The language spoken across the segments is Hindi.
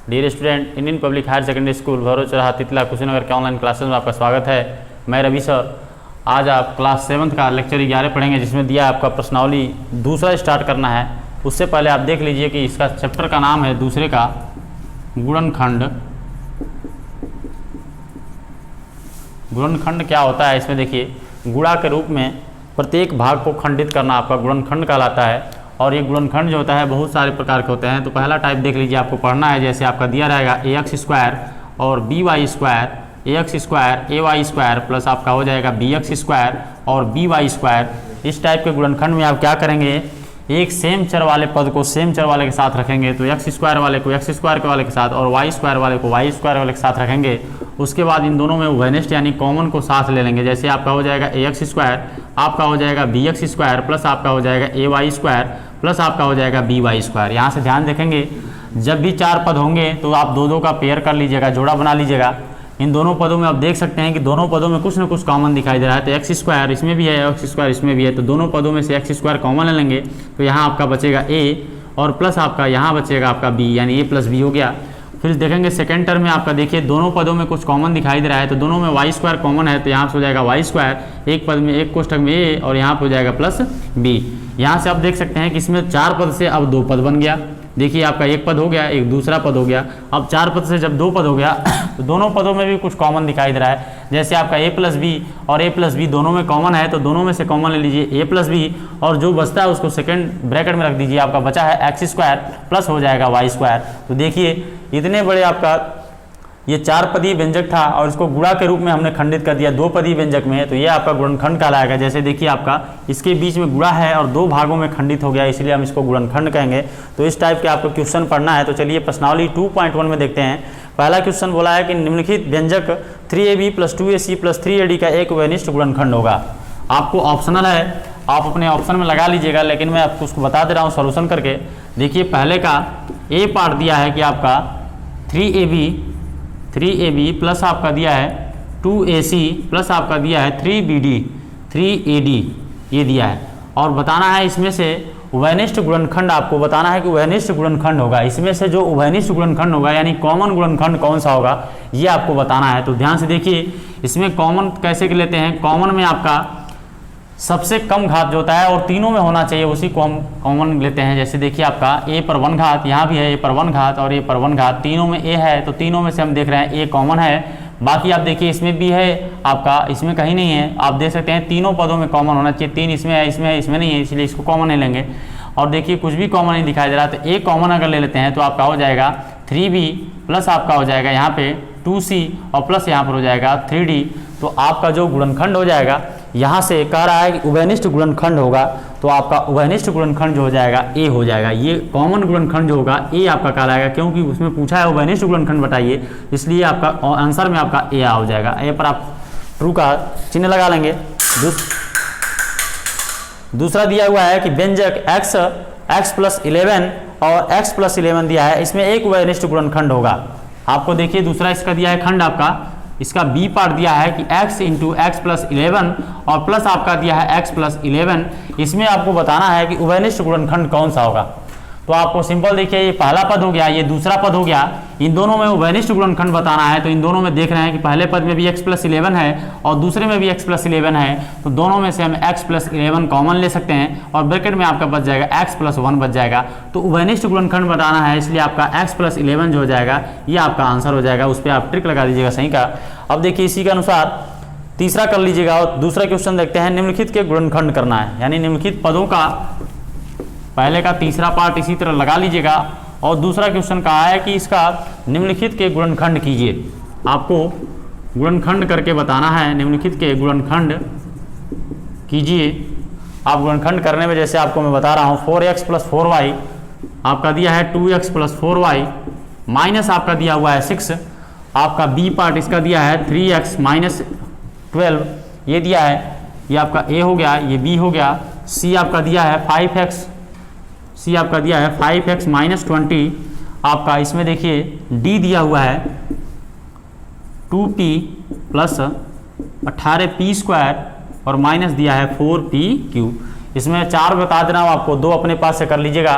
Dear student, Indian public higher secondary school Bharoch चौराहा तितला कुशीनगर के ऑनलाइन क्लासेस में आपका स्वागत है। मैं रवि सर। आज आप क्लास 7th का लेक्चर 11 पढ़ेंगे, जिसमें दिया आपका प्रश्नावली दूसरा स्टार्ट करना है। उससे पहले आप देख लीजिए कि इसका चैप्टर का नाम है दूसरे का गुणनखंड। गुणनखंड क्या होता है, इसमें देखिए गुणा के रूप में प्रत्येक भाग को खंडित करना आपका गुणनखंड कहलाता है। और ये गुणनखंड जो होता है बहुत सारे प्रकार के होते हैं। तो पहला टाइप देख लीजिए, आपको पढ़ना है। जैसे आपका दिया रहेगा ax² और by², ax² ay² प्लस आपका हो जाएगा bx² और by²। इस टाइप के गुणनखंड में आप क्या करेंगे, एक सेम चर वाले पद को सेम चर वाले के साथ रखेंगे। तो x² वाले को x² के वाले के साथ और y² वाले को y² वाले के साथ रखेंगे। उसके बाद इन दोनों में उभयनिष्ठ यानी कॉमन को साथ ले लेंगे। जैसे आपका हो जाएगा ax² आपका हो जाएगा bx² प्लस आपका हो जाएगा ay² प्लस आपका हो जाएगा by²। यहाँ से ध्यान रखेंगे, जब भी चार पद होंगे तो आप दो दो का पेयर कर लीजिएगा, जोड़ा बना लीजिएगा। इन दोनों पदों में आप देख सकते हैं कि दोनों पदों में कुछ ना कुछ कॉमन दिखाई दे रहा है। तो x² इसमें भी है, x² इसमें भी है, तो दोनों पदों में से x² कॉमन ले लेंगे। तो यहाँ आपका बचेगा a और प्लस आपका यहाँ बचेगा आपका b, यानी a प्लस b हो गया। फिर देखेंगे सेकेंड टर्म में आपका देखिए दोनों पदों में कुछ कॉमन दिखाई दे रहा है। तो दोनों में y² कॉमन है, तो यहाँ से हो जाएगा y², एक पद में एक कोष्ठक में a और यहाँ पर हो जाएगा प्लस b। यहाँ से आप देख सकते हैं कि इसमें चार पद से अब दो पद बन गया। देखिए आपका एक पद हो गया, एक दूसरा पद हो गया। अब चार पद से जब दो पद हो गया तो दोनों पदों में भी कुछ कॉमन दिखाई दे रहा है। जैसे आपका a प्लस बी और a प्लस बी दोनों में कॉमन है, तो दोनों में से कॉमन ले लीजिए a प्लस बी और जो बचता है उसको सेकंड ब्रैकेट में रख दीजिए। आपका बचा है x² प्लस हो जाएगा y²। तो देखिए इतने बड़े आपका ये चार पदी व्यंजक था और इसको गुणा के रूप में हमने खंडित कर दिया दो पदी व्यंजक में। तो ये आपका गुणनखंड कहलाएगा। जैसे देखिए आपका इसके बीच में गुणा है और दो भागों में खंडित हो गया, इसलिए हम इसको गुणनखंड कहेंगे। तो इस टाइप के आपको क्वेश्चन पढ़ना है। तो चलिए प्रश्नावली 2.1 में देखते हैं। पहला क्वेश्चन बोला है कि निम्नलिखित व्यंजक 3ab + 2ac + 3ad का एक वैनिष्ठ गुणनखंड होगा। आपको ऑप्शनल है, आप अपने ऑप्शन में लगा लीजिएगा, लेकिन मैं आपको उसको बता दे रहा हूँ सॉल्यूशन करके। देखिए पहले का ए पार्ट दिया है कि आपका 3ab प्लस आपका दिया है 2ac प्लस आपका दिया है 3ad ये दिया है। और बताना है इसमें से उभयनिष्ठ गुणनखंड, आपको बताना है कि उभयनिष्ठ गुणनखंड होगा। इसमें से जो उभयनिष्ठ गुणनखंड होगा यानी कॉमन गुणनखंड कौन सा होगा, ये आपको बताना है। तो ध्यान से देखिए इसमें कॉमन कैसे लेते हैं। कॉमन में आपका सबसे कम घात जो होता है और तीनों में होना चाहिए उसी को हम कॉमन लेते हैं। जैसे देखिए आपका a पर 1 घात, यहाँ भी है a पर 1 घात और a पर 1 घात, तीनों में a है। तो तीनों में से हम देख रहे हैं a कॉमन है। बाकी आप देखिए इसमें भी है आपका, इसमें कहीं नहीं है। आप देख सकते हैं तीनों पदों में कॉमन होना चाहिए। 3 इसमें है, इसमें है, इसमें नहीं है, इसलिए इसको कॉमन नहीं लेंगे। और देखिए कुछ भी कॉमन नहीं दिखाई दे रहा, तो a कॉमन अगर ले लेते हैं तो आपका हो जाएगा 3b प्लस आपका हो जाएगा यहाँ पे 2c और प्लस यहाँ पर हो जाएगा 3d। तो आपका जो गुणनखंड हो जाएगा, यहाँ से कह रहा है कि उभयनिष्ठ गुणनखंड होगा, तो आपका उभयनिष्ठ गुणनखंड जो हो जाएगा ए हो जाएगा। ये कॉमन गुणनखंड जो होगा ए आपका कहलाएगा, क्योंकि उसमें पूछा है उभयनिष्ठ गुणनखंड बताइए, इसलिए आपका आंसर में आपका ए हो जाएगा। ए पर आप ट्रू का चिन्ह लगा लेंगे। दूसरा दिया हुआ है कि व्यंजक x प्लस 11 और x प्लस 11 दिया है, इसमें एक उभयनिष्ठ गुणनखंड होगा। आपको देखिए दूसरा इसका दिया है खंड, आपका इसका बी पार्ट दिया है कि x × x प्लस 11 और प्लस आपका दिया है x प्लस 11। इसमें आपको बताना है कि उभयनिष्ठ गुणनखंड कौन सा होगा। तो आपको सिंपल देखिए, ये पहला पद हो गया, ये दूसरा पद हो गया, इन दोनों में उभयनिष्ठ गुणनखंड बताना है। तो इन दोनों में देख रहे हैं कि पहले पद में भी x प्लस 11 है और दूसरे में भी x प्लस 11 है। तो दोनों में से हम x प्लस 11 कॉमन ले सकते हैं और ब्रैकेट में आपका बच जाएगा x प्लस 1 बच जाएगा। तो उभयनिष्ठ गुणनखंड बताना है, इसलिए आपका x प्लस 11 जो हो जाएगा ये आपका आंसर हो जाएगा। उस पर आप ट्रिक लगा दीजिएगा सही का। अब देखिए इसी के अनुसार तीसरा कर लीजिएगा और दूसरा क्वेश्चन देखते हैं। निम्नलिखित के गुणनखंड करना है, यानी निम्नलिखित पदों का पहले का तीसरा पार्ट इसी तरह लगा लीजिएगा। और दूसरा क्वेश्चन कहा है कि इसका निम्नलिखित के गुणनखंड कीजिए। आपको गुणनखंड करके बताना है, निम्नलिखित के गुणनखंड कीजिए। आप गुणनखंड करने में जैसे आपको मैं बता रहा हूँ 4x प्लस 4y आपका दिया है 2x प्लस 4y माइनस आपका दिया हुआ है 6। आपका बी पार्ट इसका दिया है 3x माइनस 12 ये दिया है, ये आपका a हो गया, ये b हो गया। c आपका दिया है 5x, c आपका दिया है 5x माइनस 20। आपका इसमें देखिए d दिया हुआ है 2p प्लस 18p² और माइनस दिया है 4p³। इसमें 4 बता दे रहा हूँ आपको, 2 अपने पास से कर लीजिएगा।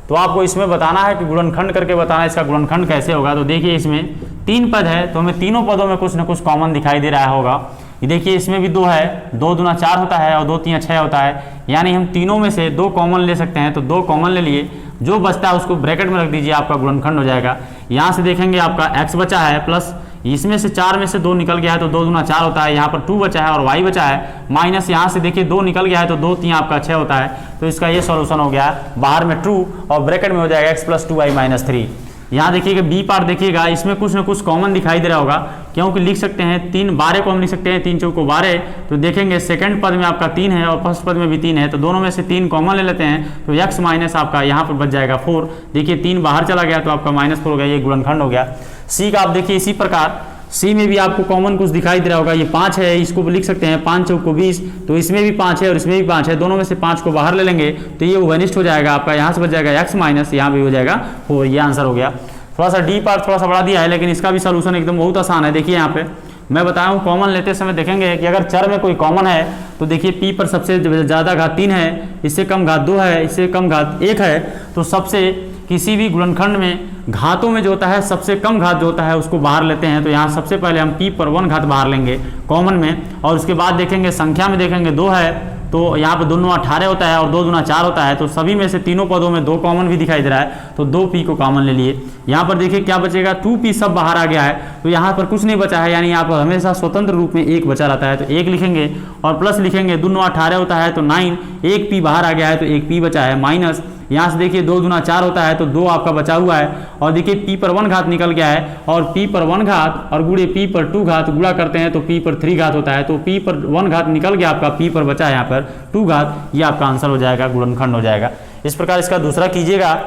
तो आपको इसमें बताना है कि गुणनखंड करके बताना है इसका गुणनखंड कैसे होगा। तो देखिए इसमें 3 पद है तो हमें तीनों पदों में कुछ ना कुछ कॉमन दिखाई दे रहा होगा। ये देखिए इसमें भी 2 है, 2 दूना 4 होता है और 2 तीन 6 होता है, यानी हम तीनों में से 2 कॉमन ले सकते हैं। तो 2 कॉमन ले लिए, जो बचता है उसको ब्रैकेट में रख दीजिए, आपका गुणनखंड हो जाएगा। यहाँ से देखेंगे आपका x बचा है प्लस इसमें से 4 में से 2 निकल गया है तो 2 दूना 4 होता है, यहाँ पर 2 बचा है और y बचा है, माइनस यहाँ से देखिए 2 निकल गया है तो 2 3 आपका 6 होता है। तो इसका ये सॉल्यूशन हो गया, बाहर में ट्रू और ब्रैकेट में हो जाएगा x + 2y - 3। यहाँ देखिएगा बी पार्ट देखिएगा, इसमें कुछ ना कुछ कॉमन दिखाई दे रहा होगा, क्योंकि लिख सकते हैं 3 12 को हम लिख सकते हैं 3 चौको 12। तो देखेंगे सेकंड पद में आपका 3 है और फर्स्ट पद में भी 3 है, तो दोनों में से 3 कॉमन ले लेते हैं तो x माइनस आपका यहाँ पर बच जाएगा 4। देखिए 3 बाहर चला गया तो आपका -4 हो गया, ये गुणनखंड हो गया। सी का आप देखिए इसी प्रकार सी में भी आपको कॉमन कुछ दिखाई दे रहा होगा, ये 5 है, इसको लिख सकते हैं 5 चौको 20। तो इसमें भी 5 है और इसमें भी 5 है, दोनों में से 5 को बाहर ले लेंगे तो ये वनिष्ठ हो जाएगा आपका, यहाँ से बच जाएगा x माइनस, यहाँ भी हो जाएगा 4। ये आंसर हो गया। थोड़ा सा डी पार्ट थोड़ा सा बड़ा दिया है, लेकिन इसका भी सोल्यूशन एकदम बहुत आसान है। देखिए यहाँ पे मैं बताया हूँ, कॉमन लेते समय देखेंगे कि अगर चर में कोई कॉमन है तो देखिए p पर सबसे ज़्यादा घात 3 है, इससे कम घात 2 है, इससे कम घात 1 है। तो सबसे किसी भी गुणनखंड में घातों में जो होता है सबसे कम घात जो होता है उसको बाहर लेते हैं। तो यहाँ सबसे पहले हम p पर 1 घात बाहर लेंगे कॉमन में, और उसके बाद देखेंगे संख्या में देखेंगे 2 है तो यहाँ पे दोनों 18 होता है और 2 दूना 4 होता है। तो सभी में से तीनों पदों में 2 कॉमन भी दिखाई दे रहा है, तो 2p को कॉमन ले लिए। यहाँ पर देखिए क्या बचेगा, 2p सब बाहर आ गया है तो यहाँ पर कुछ नहीं बचा है, यानी यहाँ पर हमेशा स्वतंत्र रूप में 1 बचा रहता है। तो 1 लिखेंगे और प्लस लिखेंगे, दोनों 18 होता है तो 9, 1p बाहर आ गया है तो 1p बचा है, माइनस यहाँ से देखिए 2 दूना 4 होता है तो 2 आपका बचा हुआ है, और देखिए p पर 1 घात निकल गया है और p पर 1 घात और गुणे p पर 2 घात गुणा करते हैं तो p पर 3 घात होता है। तो p पर 1 घात निकल गया आपका, p पर बचा है यहाँ पर 2 घात, ये आपका आंसर हो जाएगा, गुणनखंड हो जाएगा। इस प्रकार इसका दूसरा कीजिएगा।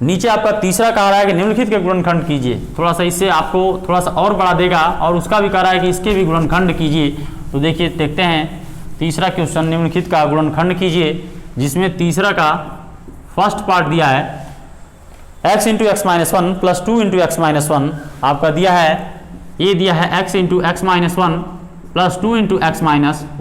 नीचे आपका तीसरा कह रहा है कि निम्नलिखित के गुणनखंड कीजिए, थोड़ा सा इससे आपको थोड़ा सा और बड़ा देगा, और उसका भी कह रहा है कि इसके भी गुणनखंड कीजिए। तो देखिए देखते हैं तीसरा क्वेश्चन, निम्नलिखित का गुणनखंड कीजिए, जिसमें तीसरा का फर्स्ट पार्ट दिया है x × x - 1 + 2 × x - 1 आपका दिया है, ये दिया है x × x - 1 + 2 × x -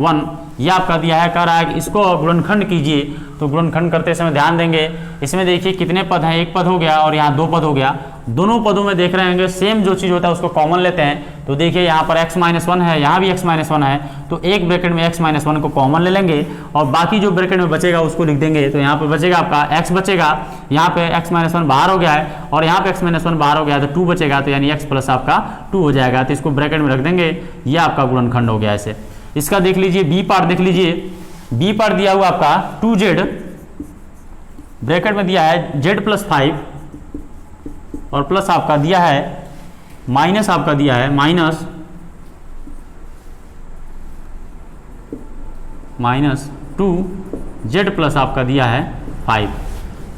1, ये आपका दिया है, कह रहा है कि इसको गुणनखंड कीजिए। तो गुणनखंड करते समय ध्यान देंगे, इसमें देखिए कितने पद हैं, 1 पद हो गया और यहाँ 2 पद हो गया। दोनों पदों में देख रहे होंगे सेम जो चीज़ होता है उसको कॉमन लेते हैं। तो देखिए यहाँ पर x - 1 है, यहाँ भी x - 1 है, तो एक ब्रैकेट में x - 1 को कॉमन ले लेंगे और बाकी जो ब्रैकेट में बचेगा उसको लिख देंगे। तो यहाँ पर बचेगा आपका x बचेगा, यहाँ पे x - 1 बाहर हो गया है और यहाँ पे x - 1 बाहर हो गया है तो 2 बचेगा, तो यानी x प्लस आपका 2 हो जाएगा। तो इसको ब्रैकेट में रख देंगे, ये आपका गुणनखंड हो गया। ऐसे इसका देख लीजिए बी पार्ट देख लीजिए, बी पार्ट दिया हुआ आपका 2z, ब्रैकेट में दिया है z + 5 और प्लस आपका दिया है माइनस, आपका दिया है -2z प्लस आपका दिया है 5।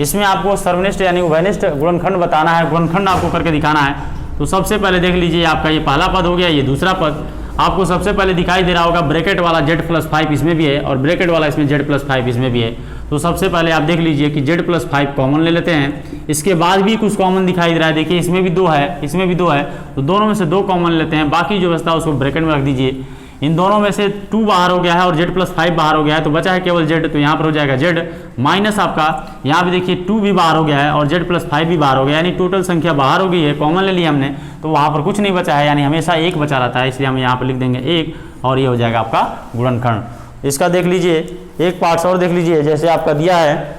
इसमें आपको सर्वनिष्ठ यानी उभयनिष्ठ गुणनखंड बताना है, गुणनखंड आपको करके दिखाना है। तो सबसे पहले देख लीजिए आपका ये पहला पद हो गया, ये दूसरा पद आपको सबसे पहले दिखाई दे रहा होगा, ब्रैकेट वाला z + 5 इसमें भी है और ब्रैकेट वाला इसमें z + 5 इसमें भी है। तो सबसे पहले आप देख लीजिए कि z + 5 कॉमन ले लेते हैं। इसके बाद भी कुछ कॉमन दिखाई दे रहा है, देखिए इसमें भी 2 है, इसमें भी 2 है, तो दोनों में से 2 कॉमन लेते हैं, बाकी जो बचता है उसको ब्रैकेट में रख दीजिए। इन दोनों में से 2 बाहर हो गया है और z + 5 बाहर हो गया है, तो बचा है केवल z, तो यहाँ पर हो जाएगा z माइनस आपका, यहाँ भी देखिए 2 भी बाहर हो गया है और z + 5 भी बाहर हो गया, यानी टोटल संख्या बाहर हो गई है, कॉमन ले लिया हमने, तो वहाँ पर कुछ नहीं बचा है, यानी हमेशा 1 बचा रहता है, इसलिए हम यहाँ पर लिख देंगे 1 और ये हो जाएगा आपका गुणनखंड। इसका देख लीजिए एक पार्ट्स और देख लीजिए, जैसे आपका दिया है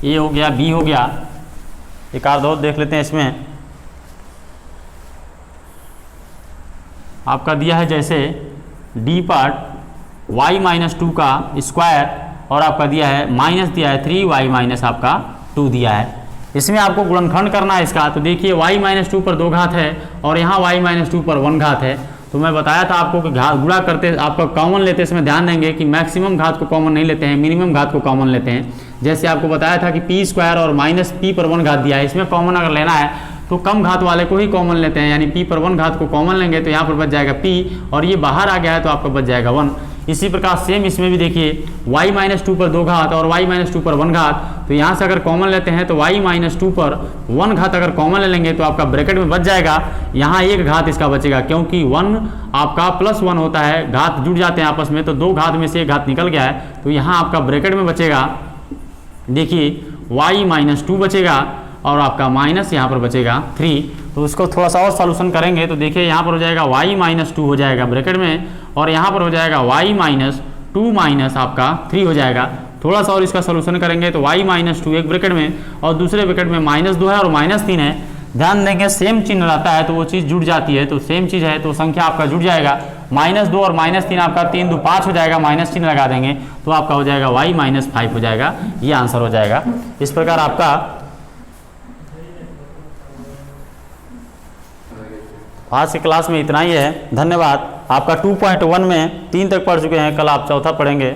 ए हो गया, बी हो गया, एक आध और देख लेते हैं। इसमें आपका दिया है जैसे डी पार्ट y - 2 का स्क्वायर और आपका दिया है माइनस दिया है 3y - आपका 2 दिया है। इसमें आपको गुणनखंड करना है इसका। तो देखिए y - 2 पर 2 घात है और यहाँ y - 2 पर 1 घात है। तो मैं बताया था आपको कि घात गुणा करते आपका कॉमन लेते समय ध्यान देंगे कि मैक्सिमम घात को कॉमन नहीं लेते हैं, मिनिमम घात को कॉमन लेते हैं। जैसे आपको बताया था कि p² और -p पर 1 घात दिया है, इसमें कॉमन अगर लेना है तो कम घात वाले को ही कॉमन लेते हैं, यानी p पर 1 घात को कॉमन लेंगे तो यहाँ पर बच जाएगा p और ये बाहर आ गया है तो आपका बच जाएगा 1। इसी प्रकार सेम इसमें भी देखिए y - 2 पर 2 घात और y - 2 पर 1 घात, तो यहाँ से अगर कॉमन लेते हैं तो y - 2 पर 1 घात अगर कॉमन ले लेंगे तो आपका ब्रैकेट में बच जाएगा, यहाँ 1 घात इसका बचेगा, क्योंकि 1 आपका +1 होता है, घात जुड़ जाते हैं आपस में, तो 2 घात में से 1 घात निकल गया है, तो यहाँ आपका ब्रैकेट में बचेगा देखिए y माइनस 2 बचेगा और आपका माइनस यहाँ पर बचेगा 3। तो उसको थोड़ा सा और सॉल्यूशन करेंगे तो देखिए यहाँ पर हो जाएगा y माइनस 2 हो जाएगा ब्रैकेट में, और यहाँ पर हो जाएगा y माइनस 2 माइनस आपका 3 हो जाएगा। थोड़ा सा और इसका सॉल्यूशन करेंगे तो y माइनस 2 एक ब्रैकेट में और दूसरे ब्रैकेट में माइनस 2 है और माइनस 3 है। ध्यान देंगे सेम चिन्ह रहता है तो वो चीज़ जुड़ जाती है, तो सेम चीज़ है तो संख्या आपका जुड़ जाएगा। माइनस 2 और माइनस 3 आपका 3 2 5 हो जाएगा, माइनस चिन्ह लगा देंगे तो आपका हो जाएगा y माइनस 5 हो जाएगा, ये आंसर हो जाएगा। इस प्रकार आपका आज की क्लास में इतना ही है। धन्यवाद। आपका 2.1 में 3 तक पढ़ चुके हैं, कल आप चौथा पढ़ेंगे।